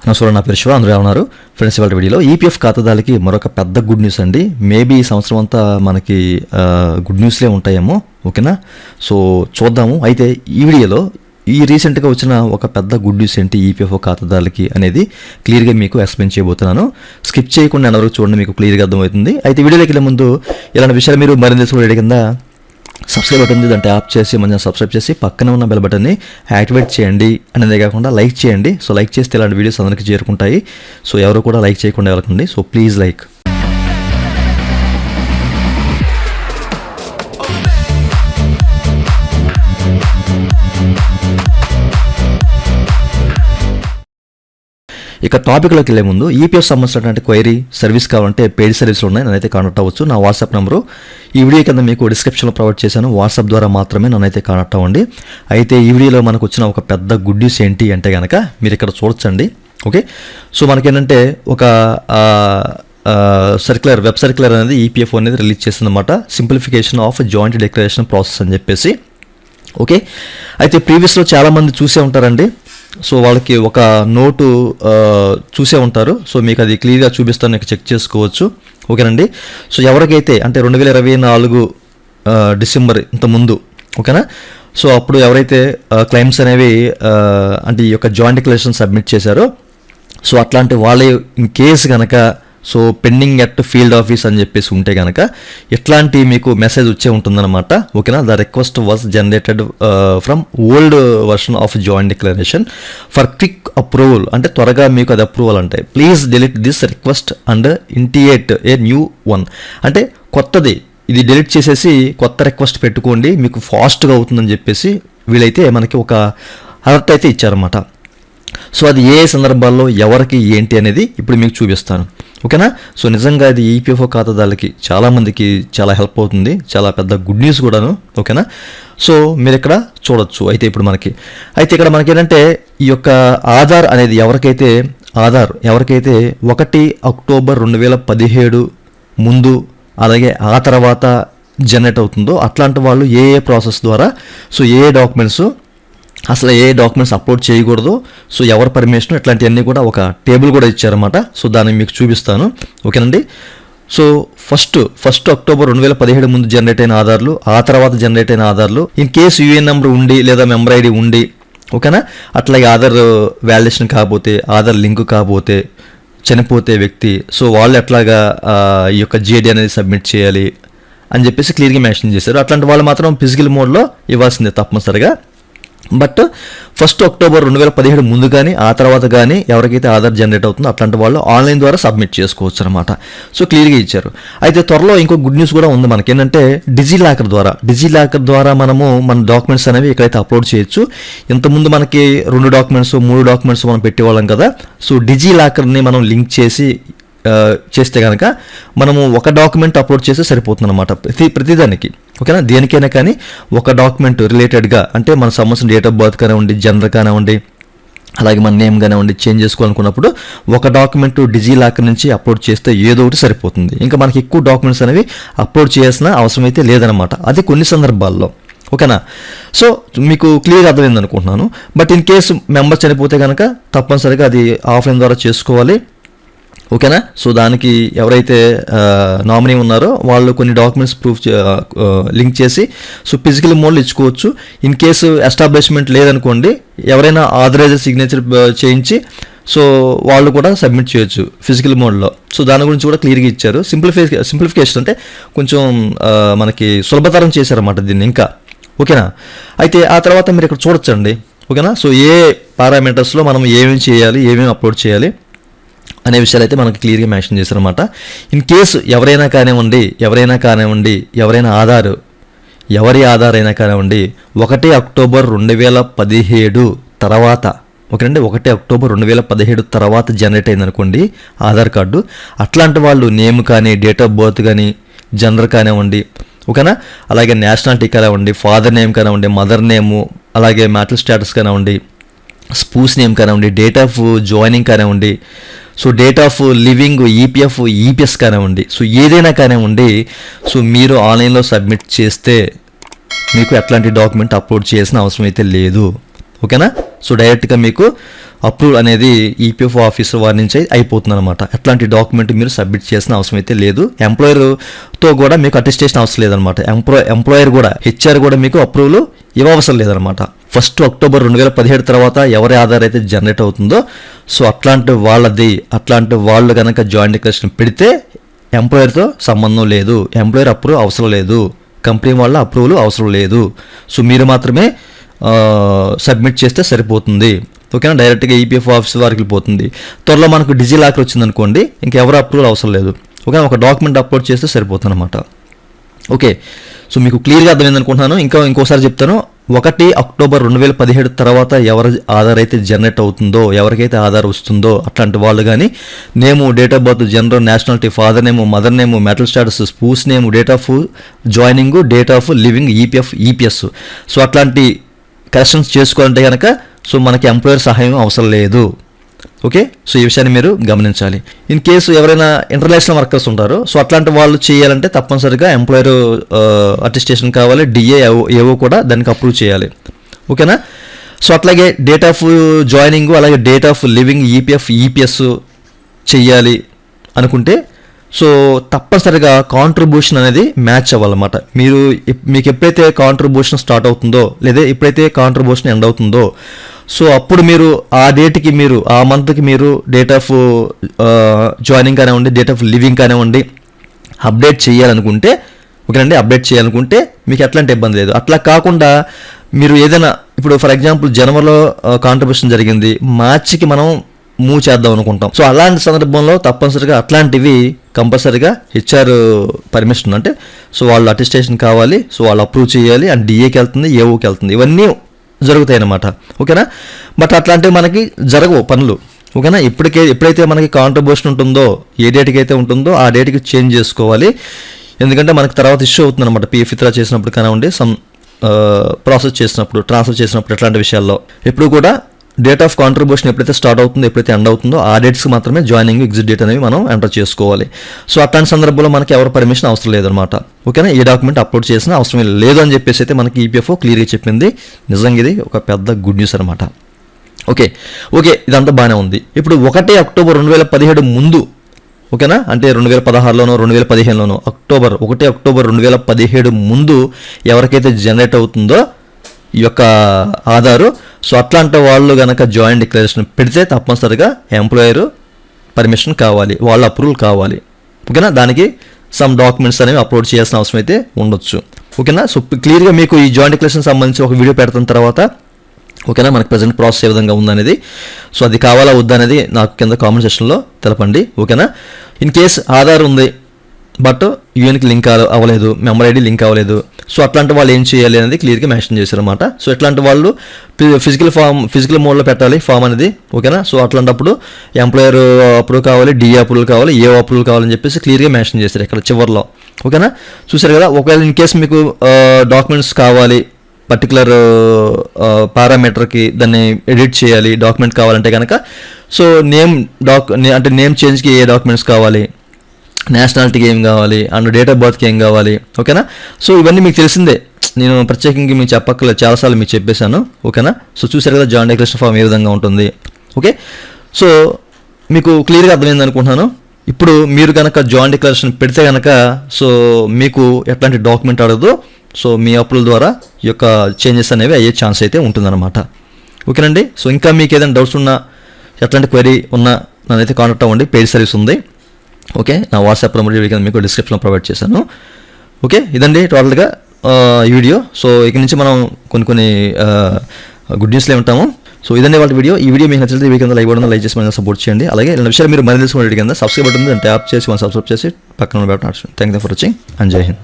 నా పేరు శివ, అందరూ ఉన్నారు ఫ్రెండ్స్. ఇవాళ వీడియోలో ఈపీఎఫ్ ఖాతాదారులకి మరొక పెద్ద గుడ్ న్యూస్ అండి. మేబీ ఈ సంవత్సరం అంతా మనకి గుడ్ న్యూస్లే ఉంటాయేమో, ఓకేనా? సో చూద్దాము. అయితే ఈ వీడియోలో ఈ రీసెంట్గా వచ్చిన ఒక పెద్ద గుడ్ న్యూస్ ఏంటి ఈపీఎఫ్ ఖాతాదారులకి అనేది క్లియర్గా మీకు ఎక్స్ప్లెయిన్ చేయబోతున్నాను. స్కిప్ చేయకుండా ఎవరికి చూడండి, మీకు క్లియర్గా అర్థమవుతుంది. అయితే వీడియోలోకి వెళ్ళే ముందు ఇలాంటి విషయాలు మీరు మరింత తెలుసుకోవడం కింద సబ్స్క్రైబ్ బటన్ ఉంది, దాన్ని ట్యాప్ చేసి మంచిగా సబ్స్క్రైబ్ చేసి పక్కన ఉన్న బెల్ బటన్ని యాక్టివేట్ చేయండి. అనేది కాకుండా లైక్ చేయండి. సో లైక్ చేస్తే ఇలాంటి వీడియోస్ అందరికీ చేరుకుంటాయి. సో ఎవరు కూడా లైక్ చేయకుండా వెళ్ళకండి. So please like. ఇక టాపిక్లోకి వెళ్ళే ముందు ఈపీఎఫ్ సంబంధించినటువంటి క్వైరీ సర్వీస్ కావాలంటే పెయిడ్ సర్వీసులు ఉన్నాయి, నన్నైతే కాంటాక్ట్ అవ్వచ్చు. నా వాట్సాప్ నెంబరు ఈ వీడియో కింద మీకు డిస్క్రిప్షన్లో ప్రొవైడ్ చేశాను. వాట్సాప్ ద్వారా మాత్రమే నన్నైతే కాంటాక్ట్ అవ్వండి. అయితే ఈ వీడియోలో మనకు వచ్చిన ఒక పెద్ద గుడ్ న్యూస్ ఏంటి అంటే కనుక మీరు ఇక్కడ చూడొచ్చండి. ఓకే, సో మనకేంటంటే ఒక వెబ్ సర్క్యులర్ అనేది ఈపీఎఫ్ అనేది రిలీజ్ చేసిందన్నమాట. Simplification of joint declaration process అని చెప్పేసి. ఓకే, అయితే ప్రీవియస్లో చాలామంది చూసే ఉంటారండి. సో వాళ్ళకి ఒక నోటు చూసే ఉంటారు. సో మీకు అది క్లియర్గా చూపిస్తాను, మీకు చెక్ చేసుకోవచ్చు. ఓకేనండి. సో ఎవరికైతే అంటే 2024 డిసెంబర్ ఇంత ముందు, ఓకేనా, సో అప్పుడు ఎవరైతే క్లెయిమ్స్ అనేవి అంటే ఈ యొక్క జాయింట్ డిక్లరేషన్ సబ్మిట్ చేశారో, సో అట్లాంటి వాళ్ళే ఇన్ కేసు కనుక so pending at field office అని చెప్పేసి ఉంటే కనుక ఇట్లాంటి మీకు మెసేజ్ వచ్చే ఉంటుందన్నమాట. ఓకేనా. The request was generated from old version of joint declaration for quick approval. అంటే త్వరగా మీకు అది అప్రూవల్ అంటే please delete this request and initiate a new one. అంటే కొత్తది ఇది డిలీట్ చేసేసి కొత్త రిక్వెస్ట్ పెట్టుకోండి, మీకు ఫాస్ట్గా అవుతుందని చెప్పేసి వీళ్ళైతే మనకి ఒక అలర్ట్ అయితే ఇచ్చారన్నమాట. సో అది ఏ సందర్భాల్లో ఎవరికి ఏంటి అనేది ఇప్పుడు మీకు చూపిస్తాను. ఓకేనా. సో నిజంగా ఇది ఈపీఎఫ్ ఖాతాదారులకి చాలామందికి చాలా హెల్ప్ అవుతుంది, చాలా పెద్ద గుడ్ న్యూస్ కూడాను. ఓకేనా. సో మీరు ఇక్కడ చూడొచ్చు. అయితే ఇప్పుడు ఇక్కడ మనకి ఏంటంటే ఈ యొక్క ఆధార్ అనేది ఎవరికైతే 1 అక్టోబర్ 2017 ముందు అలాగే ఆ తర్వాత జనరేట్ అవుతుందో అట్లాంటి వాళ్ళు ఏ ప్రాసెస్ ద్వారా సో ఏ డాక్యుమెంట్స్ అసలు ఏ డాక్యుమెంట్స్ అప్లోడ్ చేయకూడదు, సో ఎవరి పర్మిషన్ ఇట్లాంటివన్నీ కూడా ఒక టేబుల్ కూడా ఇచ్చారన్నమాట. సో దాన్ని మీకు చూపిస్తాను. ఓకేనండి. సో ఫస్ట్ అక్టోబర్ 2017 ముందు జనరేట్ అయిన ఆధార్లు, ఆ తర్వాత జనరేట్ అయిన ఆధార్లు ఇన్ కేసు యూఏఎన్ నెంబర్ ఉండి లేదా మెంబర్ ఐడి ఉండి, ఓకేనా, అట్లాగే ఆధార్ వ్యాలిడేషన్ కాకపోతే, ఆధార్ లింక్ కాకపోతే, చనిపోతే వ్యక్తి, సో వాళ్ళు ఎట్లాగా ఈ యొక్క జిఏడి అనేది సబ్మిట్ చేయాలి అని చెప్పేసి క్లియర్గా మెన్షన్ చేశారు. అట్లాంటి వాళ్ళు మాత్రం ఫిజికల్ మోడ్లో ఇవ్వాల్సిందే తప్పనిసరిగా. బట్ 1 అక్టోబర్ 2017 ముందు కానీ ఆ తర్వాత కానీ ఎవరికైతే ఆధార్ జనరేట్ అవుతుందో అట్లాంటి వాళ్ళు ఆన్లైన్ ద్వారా సబ్మిట్ చేసుకోవచ్చు అనమాట. సో క్లియర్గా ఇచ్చారు. అయితే త్వరలో ఇంకో గుడ్ న్యూస్ కూడా ఉంది మనకి. ఏంటంటే డిజిలాకర్ ద్వారా మనము మన డాక్యుమెంట్స్ అనేవి ఇక్కడైతే అప్లోడ్ చేయొచ్చు. ఇంతకుముందు మనకి 2 డాక్యుమెంట్స్ 3 డాక్యుమెంట్స్ మనం పెట్టేవాళ్ళం కదా. సో డిజిలాకర్ని మనం లింక్ చేస్తే కనుక మనము ఒక డాక్యుమెంట్ అప్లోడ్ చేస్తే సరిపోతుంది అనమాట ప్రతిదానికి. ఓకేనా. దేనికైనా కానీ ఒక డాక్యుమెంట్ రిలేటెడ్గా అంటే మన సంబంధించిన డేట్ ఆఫ్ బర్త్ కానివ్వండి, జెండర్ కానివ్వండి, అలాగే మన నేమ్ కానివ్వండి చేంజ్ చేసుకోవాలనుకున్నప్పుడు ఒక డాక్యుమెంట్ డిజిలాకర్ నుంచి అప్లోడ్ చేస్తే ఏదో ఒకటి సరిపోతుంది. ఇంకా మనకి ఎక్కువ డాక్యుమెంట్స్ అనేవి అప్లోడ్ చేయాల్సిన అవసరం అయితే లేదనమాట. అది కొన్ని సందర్భాల్లో. ఓకేనా. సో మీకు క్లియర్ అర్థమైంది అనుకుంటున్నాను. బట్ ఇన్ కేసు మెంబర్ చనిపోతే కనుక తప్పనిసరిగా అది ఆఫ్లైన్ ద్వారా చేసుకోవాలి. ఓకేనా. సో దానికి ఎవరైతే నామినీ ఉన్నారో వాళ్ళు కొన్ని డాక్యుమెంట్స్ లింక్ చేసి సో ఫిజికల్ మోడ్లో ఇచ్చుకోవచ్చు. ఇన్ కేసు ఎస్టాబ్లిష్మెంట్ లేదనుకోండి, ఎవరైనా ఆథరైజర్ సిగ్నేచర్ చేయించి సో వాళ్ళు కూడా సబ్మిట్ చేయొచ్చు ఫిజికల్ మోడ్లో. సో దాని గురించి కూడా క్లియర్గా ఇచ్చారు. సింప్లిఫికేషన్ అంటే కొంచెం మనకి సులభతరం చేశారన్నమాట దీన్ని ఇంకా. ఓకేనా. అయితే ఆ తర్వాత మీరు ఇక్కడ చూడొచ్చండి. ఓకేనా. సో ఏ పారామీటర్స్లో మనం ఏమేమి చేయాలి, ఏమేమి అప్లోడ్ చేయాలి అనే విషయాలు అయితే మనకి క్లియర్గా మెన్షన్ చేశారన్నమాట. ఇన్ కేసు ఎవరైనా కానివ్వండి ఎవరైనా ఎవరి ఆధార్ అయినా కానివ్వండి 1 అక్టోబర్ 2017 తర్వాత, ఓకేనండి, 1 అక్టోబర్ 2017 తర్వాత జనరేట్ అయిందనుకోండి ఆధార్ కార్డు, అట్లాంటి వాళ్ళు నేమ్ కానీ, డేట్ ఆఫ్ బర్త్ కానీ, జెండర్ కానివ్వండి, ఓకేనా, అలాగే నేషనాలిటీ కానివ్వండి, ఫాదర్ నేమ్ కానివ్వండి, మదర్ నేము, అలాగే మ్యాటల్ స్టేటస్ కానివ్వండి, స్పూస్ నేమ్ కానివ్వండి, డేట్ ఆఫ్ జాయినింగ్ కానివ్వండి, so date of leaving EPS కానివ్వండి, సో ఏదైనా కానివ్వండి, సో మీరు ఆన్లైన్లో సబ్మిట్ చేస్తే మీకు ఎట్లాంటి డాక్యుమెంట్ అప్లోడ్ చేయాల్సిన అవసరం అయితే లేదు. ఓకేనా. సో డైరెక్ట్గా మీకు అప్రూవల్ అనేది ఈపీఎఫ్ఓ ఆఫీసర్ వారి నుంచి అయిపోతుంది అనమాట. ఎట్లాంటి డాక్యుమెంట్ మీరు సబ్మిట్ చేసిన అవసరం అయితే లేదు. ఎంప్లాయర్తో కూడా మీకు అటెస్టేషన్ అవసరం లేదనమాట. ఎంప్లాయర్ కూడా హెచ్ఆర్ కూడా మీకు అప్రూవల్ ఇవ్వవసరం లేదనమాట. 1 అక్టోబర్ 2017 తర్వాత ఎవరి ఆధార్ అయితే జనరేట్ అవుతుందో సో అట్లాంటి వాళ్ళు కనుక జాయింట్ డిక్లరేషన్ పెడితే ఎంప్లాయర్తో సంబంధం లేదు, ఎంప్లాయర్ అప్రూవ్ అవసరం లేదు, కంపెనీ వాళ్ళ అప్రూవల్ అవసరం లేదు. సో మీరు మాత్రమే సబ్మిట్ చేస్తే సరిపోతుంది. ఓకేనా. డైరెక్ట్గా ఈపీఎఫ్ ఆఫీస్ వారికి వెళ్ళిపోతుంది. త్వరలో మనకు డిజిలాకర్ వచ్చిందనుకోండి, ఇంకెవరు అప్రూవల్ అవసరం లేదు. ఓకేనా. ఒక డాక్యుమెంట్ అప్లోడ్ చేస్తే సరిపోతుంది అనమాట. ఓకే. సో మీకు క్లియర్గా అర్థమైంది అనుకుంటున్నాను. ఇంకోసారి చెప్తాను. 1 అక్టోబర్ 2017 తర్వాత ఎవరి ఆధార్ అయితే జనరేట్ అవుతుందో, ఎవరికైతే ఆధార్ వస్తుందో అట్లాంటి వాళ్ళు కానీ name, date of birth, gender, nationality, father name, mother name, marital status, spouse name, date of joining, date of leaving, EPS. So అట్లాంటి కరెక్షన్స్ చేసుకోవాలంటే కనుక సో మనకి ఎంప్లాయర్ సహాయం అవసరం లేదు. ఓకే. సో ఈ విషయాన్ని మీరు గమనించాలి. ఇన్ కేసు ఎవరైనా ఇంటర్నేషనల్ వర్కర్స్ ఉంటారో సో అట్లాంటి వాళ్ళు చేయాలంటే తప్పనిసరిగా ఎంప్లాయర్ అటెస్టేషన్ కావాలి, డిఏ ఏవో కూడా దానికి అప్రూవ్ చేయాలి. ఓకేనా. సో అట్లాగే డేట్ ఆఫ్ జాయినింగ్, అలాగే డేట్ ఆఫ్ లివింగ్, ఈపీఎస్ చెయ్యాలి అనుకుంటే సో తప్పనిసరిగా కాంట్రిబ్యూషన్ అనేది మ్యాచ్ అవ్వాలన్నమాట. మీకు ఎప్పుడైతే కాంట్రిబ్యూషన్ స్టార్ట్ అవుతుందో లేదా ఎప్పుడైతే కాంట్రిబ్యూషన్ ఎండ్ అవుతుందో సో అప్పుడు మీరు ఆ డేట్కి మీరు ఆ మంత్కి మీరు డేట్ ఆఫ్ జాయినింగ్ కానివ్వండి, డేట్ ఆఫ్ లివింగ్ కానివ్వండి అప్డేట్ చేయాలనుకుంటే ఓకేనండి. అప్డేట్ చేయాలనుకుంటే మీకు ఎట్లాంటి ఇబ్బంది లేదు. అట్లా కాకుండా మీరు ఏదైనా ఇప్పుడు ఫర్ ఎగ్జాంపుల్ జనవరిలో కాంట్రిబ్యూషన్ జరిగింది, మార్చికి మనం మూవ్ చేద్దాం అనుకుంటాం. సో అలాంటి సందర్భంలో తప్పనిసరిగా అట్లాంటివి కంపల్సరిగా హెచ్ఆర్ పర్మిషన్ అంటే సో వాళ్ళు అటెస్టేషన్ కావాలి, సో వాళ్ళు అప్రూవ్ చేయాలి, అండ్ డిఏకి వెళ్తుంది, ఏఓకి వెళ్తుంది, ఇవన్నీ జరుగుతాయి అన్నమాట. ఓకేనా. బట్ అట్లాంటివి మనకి జరగవు పనులు. ఓకేనా. ఎప్పుడైతే మనకి కాంట్రిబ్యూషన్ ఉంటుందో, ఏ డేట్కి అయితే ఉంటుందో ఆ డేట్కి చేంజ్ చేసుకోవాలి. ఎందుకంటే మనకి తర్వాత ఇష్యూ అవుతుంది అనమాట. పిఎఫ్ విత్డ్రా చేసినప్పుడు కానివ్వండి, ప్రాసెస్ చేసినప్పుడు, ట్రాన్స్ఫర్ చేసినప్పుడు ఇట్లాంటి విషయాల్లో ఎప్పుడు కూడా డేట్ ఆఫ్ కాంట్రిబ్యూషన్ ఎప్పుడైతే స్టార్ట్ అవుతుందో, ఎప్పుడైతే ఎండ్ అవుతుందో ఆ డేట్స్కి మాత్రమే జాయినింగ్, ఎగ్జిట్ డేట్ అనేవి మనం ఎంటర్ చేసుకోవాలి. సో అట్లాంటి సందర్భంలో మనకి ఎవరు పర్మిషన్ అవసరం లేదనమాట. ఓకేనా. ఏ డాక్యుమెంట్ అప్లోడ్ చేసినా అవసరం లేదు అని చెప్పేసి అయితే మనకి ఈపీఎఫ్ఓ క్లియర్గా చెప్పింది. నిజంగా ఇది ఒక పెద్ద గుడ్ న్యూస్ అనమాట. ఓకే. ఇదంతా బాగానే ఉంది. ఇప్పుడు 1 అక్టోబర్ 2017 ముందు ఓకేనా, అంటే 2016లోనో 2015లోనో అక్టోబర్ 1 అక్టోబర్ 2017 ముందు ఎవరికైతే జనరేట్ అవుతుందో ఈ యొక్క ఆధారు సో అట్లాంటి వాళ్ళు కనుక జాయింట్ డిక్లరేషన్ పెడితే తప్పనిసరిగా ఎంప్లాయర్ పర్మిషన్ కావాలి, వాళ్ళ అప్రూవల్ కావాలి. ఓకేనా. దానికి సమ్ డాక్యుమెంట్స్ అనేవి అప్లోడ్ చేయాల్సిన అవసరం అయితే ఉండొచ్చు. ఓకేనా. సో క్లియర్గా మీకు ఈ జాయింట్ డిక్లరేషన్ సంబంధించి ఒక వీడియో పెడుతున్న తర్వాత ఓకేనా మనకు ప్రజెంట్ ప్రాసెస్ ఏ విధంగా ఉందనేది సో అది కావాలా వద్దా అనేది నాకు కింద కామెంట్ సెక్షన్లో తెలపండి. ఓకేనా. ఇన్ కేస్ ఆధార్ ఉంది బట్ యూఎన్కి లింక్ అవ్వలేదు, మెంబర్ ఐడి లింక్ అవ్వలేదు, సో అట్లాంటి వాళ్ళు ఏం చేయాలి అనేది క్లియర్గా మెన్షన్ చేశారన్నమాట. సో ఇట్లాంటి వాళ్ళు ఫిజికల్ మోడ్లో పెట్టాలి ఫామ్ అనేది. ఓకేనా. సో అట్లాంటప్పుడు ఎంప్లాయర్ అప్రూవ్ కావాలి, డిఏ అప్రూవల్ కావాలి, ఏ అప్రూవల్ కావాలని చెప్పేసి క్లియర్గా మెన్షన్ చేశారు ఇక్కడ చివరిలో. ఓకేనా. చూసారు కదా. ఒకవేళ ఇన్ కేసు మీకు డాక్యుమెంట్స్ కావాలి, పర్టికులర్ పారామీటర్కి దాన్ని ఎడిట్ చేయాలి, డాక్యుమెంట్ కావాలంటే కనుక సో అంటే నేమ్ చేంజ్కి ఏ డాక్యుమెంట్స్ కావాలి, నేషనాలిటీకి ఏం కావాలి, అండ్ డేట్ ఆఫ్ బర్త్కి ఏం కావాలి. ఓకేనా. సో ఇవన్నీ మీకు తెలిసిందే, నేను ప్రత్యేకంగా మీకు చెప్పక్కర్లేదు, చాలాసార్లు మీకు చెప్పేశాను. ఓకేనా. సో చూసారు కదా జాయింట్ డిక్లరేషన్ ఫామ్ ఏ విధంగా ఉంటుంది. ఓకే. సో మీకు క్లియర్గా అర్థమైంది అనుకుంటున్నాను. ఇప్పుడు మీరు కనుక జాయింట్ డిక్లరేషన్ పెడితే కనుక సో మీకు ఎట్లాంటి డాక్యుమెంట్ అడగదు, సో మీ అప్రూవల్ ద్వారా ఈ యొక్క చేంజెస్ అనేవి అయ్యే ఛాన్స్ అయితే ఉంటుందన్నమాట. ఓకేనండి. సో ఇంకా మీకు ఏదైనా డౌట్స్ ఉన్నా, ఎట్లాంటి క్వైరీ ఉన్నా నన్నైతే కాంటాక్ట్ అవ్వండి. పెయిడ్ సర్వీస్ ఉంది. ఓకే. నా వాట్సాప్ నెంబర్ మీకు డిస్క్రిప్షన్లో ప్రొవైడ్ చేశాను. ఓకే. ఇదండి టోటల్గా ఈ వీడియో. సో ఇక నుంచి మనం కొన్ని గుడ్ న్యూస్లో ఉంటాము. సో ఇదండి వాళ్ళ వీడియో. ఈ వీడియో మీకు నచ్చితే వీక్ లైక్ బటన్ లైక్ చేసి మనం సపోర్ట్ చేయండి. అలాగే ఇలాంటి విషయాలు మీరు మరీ తెలుసుకునే కింద సబ్స్క్రైబ్ బటన్ ట్యాప్ చేసి సబ్స్క్రైబ్ చేసి పక్కన button thank you for watching and జై హింద్.